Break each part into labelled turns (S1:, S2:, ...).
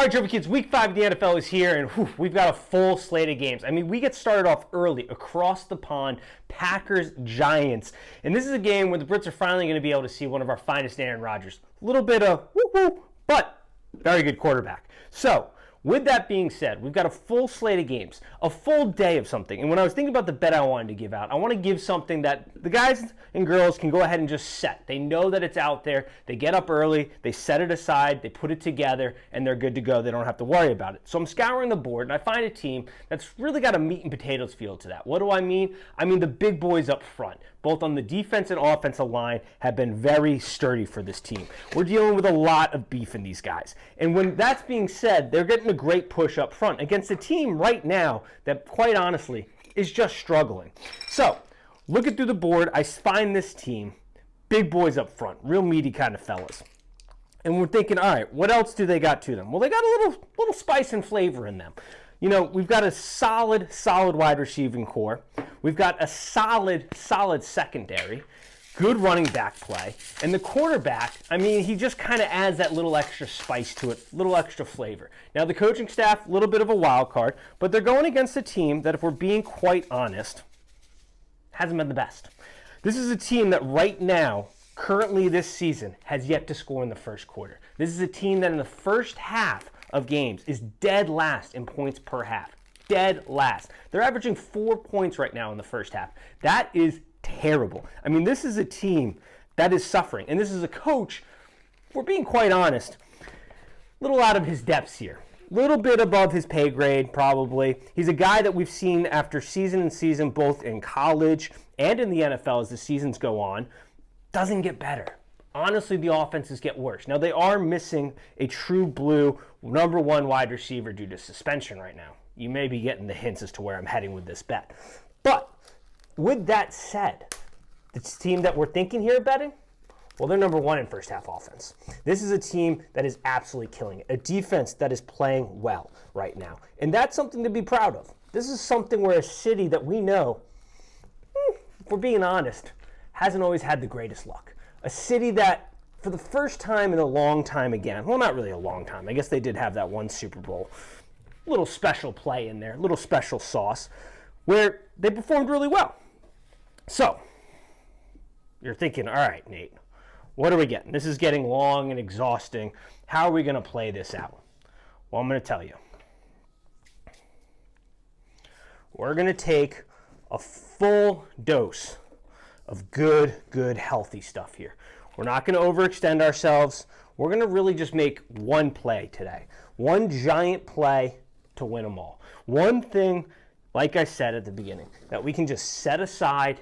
S1: right, Trophy Kids, week 5 of the NFL is here, and whew, we've got a full slate of games. I mean, we get started off early, across the pond, Packers-Giants. And this is a game where the Brits are finally going to be able to see one of our finest Aaron Rodgers. A little bit of woo-woo, but very good quarterback. So, with that being said, we've got a full slate of games, a full day of something. And when I was thinking about the bet I wanted to give out, I want to give something that the guys and girls can go ahead and just set. They know that it's out there. They get up early, they set it aside, they put it together, and they're good to go. They don't have to worry about it. So I'm scouring the board, and I find a team that's really got a meat and potatoes feel to that. What do I mean? I mean the big boys up front, both on the defense and offensive line, have been very sturdy for this team. We're dealing with a lot of beef in these guys. And when that's being said, they're getting a great push up front against a team right now that, quite honestly, is just struggling. So, looking through the board, I find this team, big boys up front, real meaty kind of fellas. And we're thinking, all right, what else do they got to them? Well, they got a little spice and flavor in them. You know, we've got a solid wide receiving core. We've got a solid secondary, good running back play. And the quarterback, I mean, he just kind of adds that little extra spice to it, little extra flavor. Now, the coaching staff, a little bit of a wild card, but they're going against a team that, if we're being quite honest, hasn't been the best. This is a team that right now, currently this season, has yet to score in the first quarter. This is a team that in the first half of games is dead last in points per half. Dead last. They're averaging 4 points right now in the first half. That is terrible. I mean, this is a team that is suffering. And this is a coach, if we're being quite honest, a little out of his depths here. A little bit above his pay grade, probably. He's a guy that we've seen after season and season, both in college and in the NFL as the seasons go on, doesn't get better. Honestly, the offenses get worse. Now, they are missing a true blue number 1 wide receiver due to suspension right now. You may be getting the hints as to where I'm heading with this bet. But with that said, this team that we're thinking here betting, well, they're number 1 in first half offense. This is a team that is absolutely killing it. A defense that is playing well right now. And that's something to be proud of. This is something where a city that we know, if we're being honest, hasn't always had the greatest luck. A city that, for the first time in a long time again, well, not really a long time. I guess they did have that one Super Bowl. Little special play in there, little special sauce, where they performed really well. So, you're thinking, all right, Nate, what are we getting? This is getting long and exhausting. How are we going to play this out? Well, I'm going to tell you. We're going to take a full dose of good, healthy stuff here. We're not going to overextend ourselves. We're going to really just make one play today. One giant play to win them all. One thing, like I said at the beginning, that we can just set aside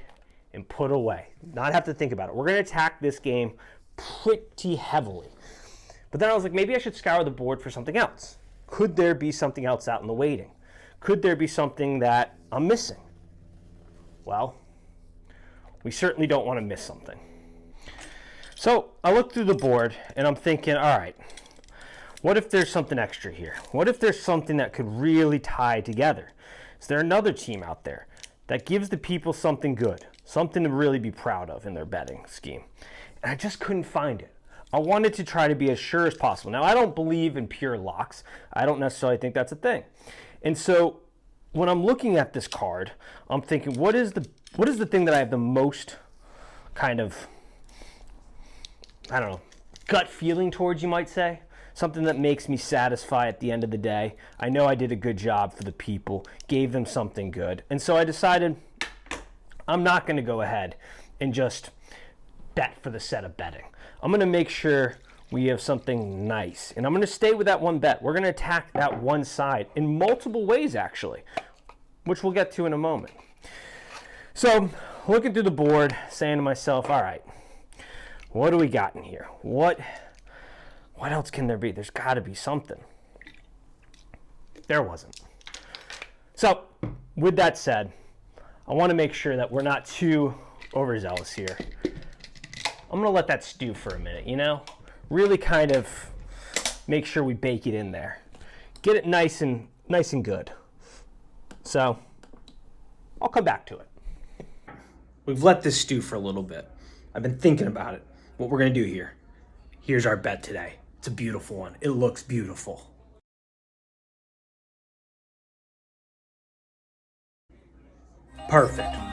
S1: and put away. Not have to think about it. We're going to attack this game pretty heavily. But then I was like, maybe I should scour the board for something else. Could there be something else out in the waiting? Could there be something that I'm missing? Well, we certainly don't want to miss something. So I look through the board and I'm thinking, all right, what if there's something extra here? What if there's something that could really tie together? Is there another team out there that gives the people something good, something to really be proud of in their betting scheme? And I just couldn't find it. I wanted to try to be as sure as possible. Now, I don't believe in pure locks. I don't necessarily think that's a thing. And so when I'm looking at this card, I'm thinking, what is the thing that I have the most kind of, I don't know, gut feeling towards, you might say? Something that makes me satisfied at the end of the day. I know I did a good job for the people, gave them something good. And so I decided I'm not going to go ahead and just bet for the set of betting. I'm going to make sure we have something nice. And I'm going to stay with that one bet. We're going to attack that one side in multiple ways, actually, which we'll get to in a moment. So, looking through the board, saying to myself, all right, what do we got in here? What else can there be? There's got to be something. There wasn't. So, with that said, I want to make sure that we're not too overzealous here. I'm going to let that stew for a minute, you know? Really kind of make sure we bake it in there. Get it nice and good. So, I'll come back to it. We've let this stew for a little bit. I've been thinking about it. What we're going to do here. Here's our bet today. It's a beautiful one. It looks beautiful. Perfect.